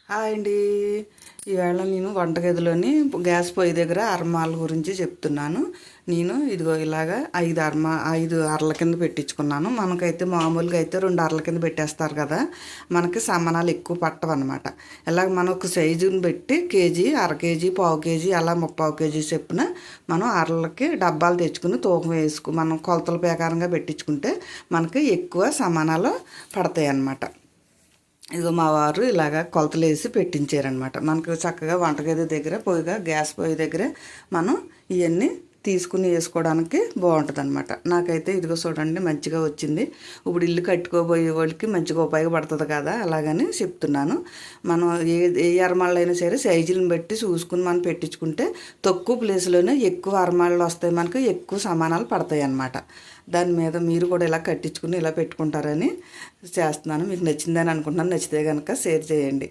Hi అండి. ఈవేళ నేను వంటగదిలోని గ్యాస్ పొయ్యి దగ్గర అరమాల గురించి చెప్తున్నాను. నేను ఇదిగో ఇలాగా 5 అరల కింద పెట్టించుకున్నాను. మనకైతే మామూలుగా అయితే 2 అరల కింద పెట్టేస్తారు కదా, మనకి సమానాలు ఎక్కువ పట్టవన్నమాట. ఇలాగ మనం ఒక సైజుని పెట్టి కేజీ, అర కేజీ, పావు కేజీ, అలా 3/4 కేజీ చొప్పున మనం అరలకి డబ్బాలు తెచ్చుకుని తూకం మనం కొలతల ప్రకారంగా పెట్టించుకుంటే మనకి ఎక్కువ సమానాలు పడతాయి అన్నమాట. ఇదిగో మా వారు ఇలాగ కొలతలు వేసి పెట్టించారనమాట. మనకు చక్కగా వంటగది దగ్గర గ్యాస్ పొయ్యి దగ్గర మనం ఇవన్నీ తీసుకుని వేసుకోవడానికి బాగుంటుంది అనమాట. నాకైతే ఇదిగో చూడండి మంచిగా వచ్చింది. ఇప్పుడు ఇల్లు కట్టుకోబోయే వాళ్ళకి మంచిగా ఉపయోగపడుతుంది కదా, అలాగని చెప్తున్నాను. మనం ఏ అరమాళ్ళైనా సరే సైజులను బట్టి చూసుకుని మనం పెట్టించుకుంటే తక్కువ ప్లేస్లోనే ఎక్కువ అరమాళ్ళు వస్తాయి, మనకు ఎక్కువ సమానాలు పడతాయి అన్నమాట. దాని మీద మీరు కూడా ఇలా కట్టించుకుని ఇలా పెట్టుకుంటారని చేస్తున్నాను. మీకు నచ్చిందని అనుకుంటున్నాను. నచ్చితే కనుక షేర్ చేయండి.